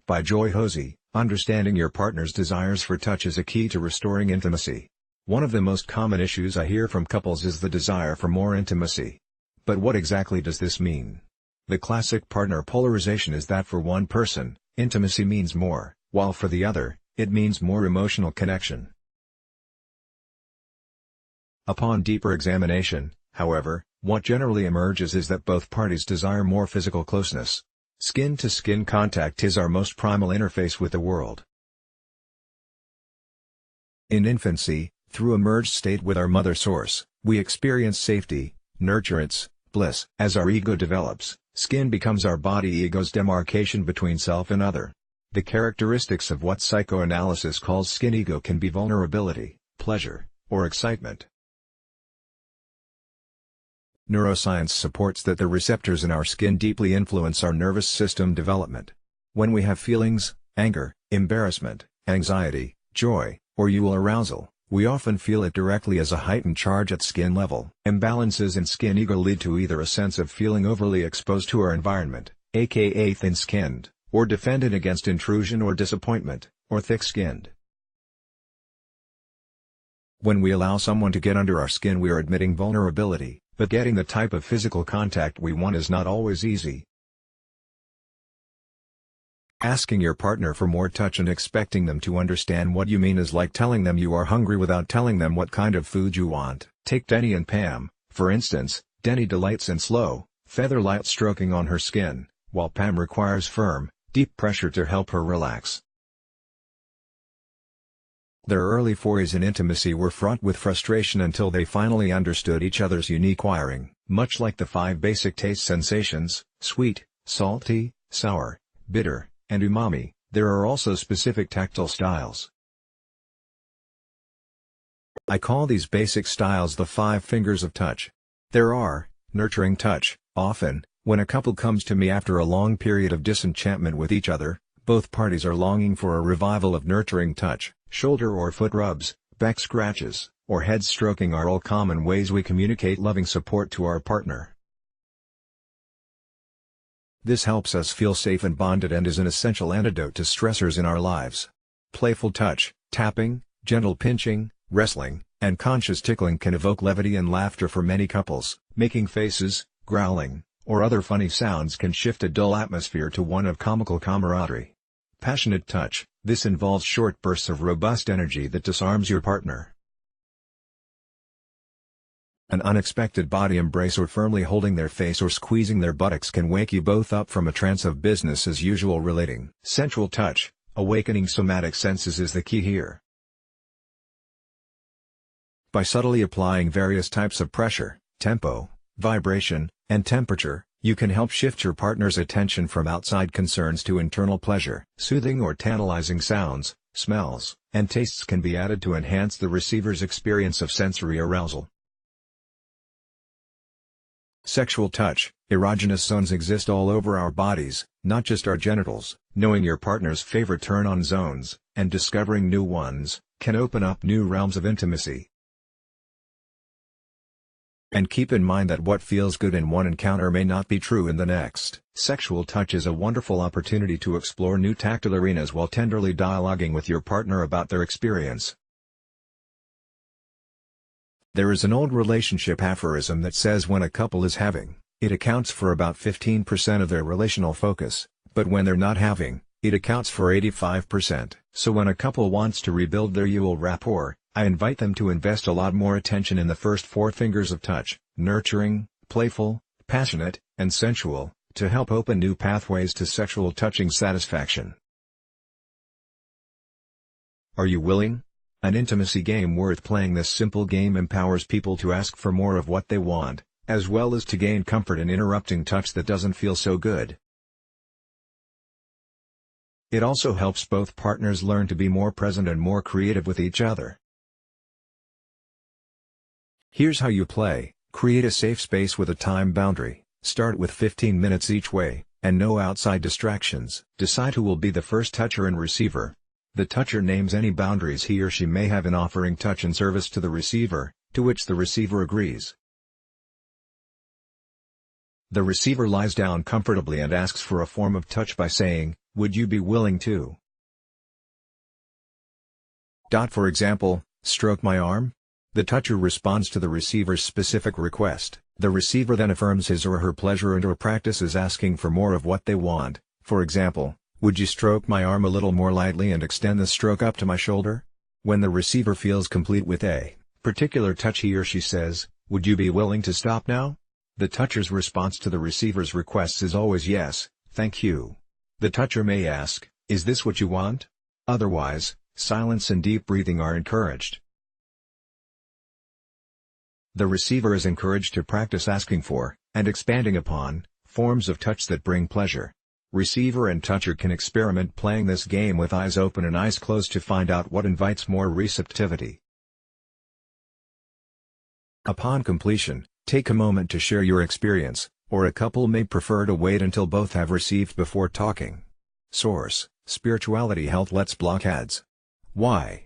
By Joy Hosey, understanding your partner's desires for touch is a key to restoring intimacy. One of the most common issues I hear from couples is the desire for more intimacy. But what exactly does this mean? The classic partner polarization is that for one person, intimacy means more, while for the other, it means more emotional connection. Upon deeper examination, however, what generally emerges is that both parties desire more physical closeness. Skin-to-skin contact is our most primal interface with the world. In infancy, through a merged state with our mother source, we experience safety, nurturance, bliss. As our ego develops, skin becomes our body ego's demarcation between self and other. The characteristics of what psychoanalysis calls skin ego can be vulnerability, pleasure, or excitement. Neuroscience supports that the receptors in our skin deeply influence our nervous system development. When we have feelings, anger, embarrassment, anxiety, joy, or arousal, we often feel it directly as a heightened charge at skin level. Imbalances in skin ego lead to either a sense of feeling overly exposed to our environment, aka thin-skinned, or defended against intrusion or disappointment, or thick-skinned. When we allow someone to get under our skin, we are admitting vulnerability, but getting the type of physical contact we want is not always easy. Asking your partner for more touch and expecting them to understand what you mean is like telling them you are hungry without telling them what kind of food you want. Take Denny and Pam, for instance. Denny delights in slow, feather-light stroking on her skin, while Pam requires firm, deep pressure to help her relax. Their early forays in intimacy were fraught with frustration until they finally understood each other's unique wiring. Much like the 5 basic taste sensations, sweet, salty, sour, bitter, and umami, there are also specific tactile styles. I call these basic styles the 5 fingers of touch. There are, nurturing touch. Often, when a couple comes to me after a long period of disenchantment with each other, both parties are longing for a revival of nurturing touch. Shoulder or foot rubs, back scratches, or head stroking are all common ways we communicate loving support to our partner. This helps us feel safe and bonded and is an essential antidote to stressors in our lives. Playful touch, tapping, gentle pinching, wrestling, and conscious tickling can evoke levity and laughter for many couples. Making faces, growling, or other funny sounds can shift a dull atmosphere to one of comical camaraderie. Passionate touch, this involves short bursts of robust energy that disarms your partner. An unexpected body embrace or firmly holding their face or squeezing their buttocks can wake you both up from a trance of business as usual relating. Sensual touch, awakening somatic senses is the key here. By subtly applying various types of pressure, tempo, vibration, and temperature, you can help shift your partner's attention from outside concerns to internal pleasure. Soothing or tantalizing sounds, smells, and tastes can be added to enhance the receiver's experience of sensory arousal. Sexual touch, erogenous zones exist all over our bodies, not just our genitals. Knowing your partner's favorite turn-on zones, and discovering new ones, can open up new realms of intimacy. And keep in mind that what feels good in one encounter may not be true in the next. Sexual touch is a wonderful opportunity to explore new tactile arenas while tenderly dialoguing with your partner about their experience. There is an old relationship aphorism that says when a couple is having, it accounts for about 15% of their relational focus, but when they're not having, it accounts for 85%. So when a couple wants to rebuild their rapport, I invite them to invest a lot more attention in the first 4 fingers of touch: nurturing, playful, passionate, and sensual, to help open new pathways to sexual touching satisfaction. Are you willing? An intimacy game worth playing. This simple game empowers people to ask for more of what they want, as well as to gain comfort in interrupting touch that doesn't feel so good. It also helps both partners learn to be more present and more creative with each other. Here's how you play. Create a safe space with a time boundary. Start with 15 minutes each way, and no outside distractions. Decide who will be the first toucher and receiver. The toucher names any boundaries he or she may have in offering touch and service to the receiver, to which the receiver agrees. The receiver lies down comfortably and asks for a form of touch by saying, Would you be willing to? For example, stroke my arm? The toucher responds to the receiver's specific request. The receiver then affirms his or her pleasure and/or practices asking for more of what they want. For example, would you stroke my arm a little more lightly and extend the stroke up to my shoulder? When the receiver feels complete with a particular touch, he or she says, would you be willing to stop now? The toucher's response to the receiver's requests is always yes, thank you. The toucher may ask, is this what you want? Otherwise, silence and deep breathing are encouraged. The receiver is encouraged to practice asking for, and expanding upon, forms of touch that bring pleasure. Receiver and toucher can experiment playing this game with eyes open and eyes closed to find out what invites more receptivity. Upon completion, take a moment to share your experience, or a couple may prefer to wait until both have received before talking. Source: Spirituality Health. Let's block ads. Why?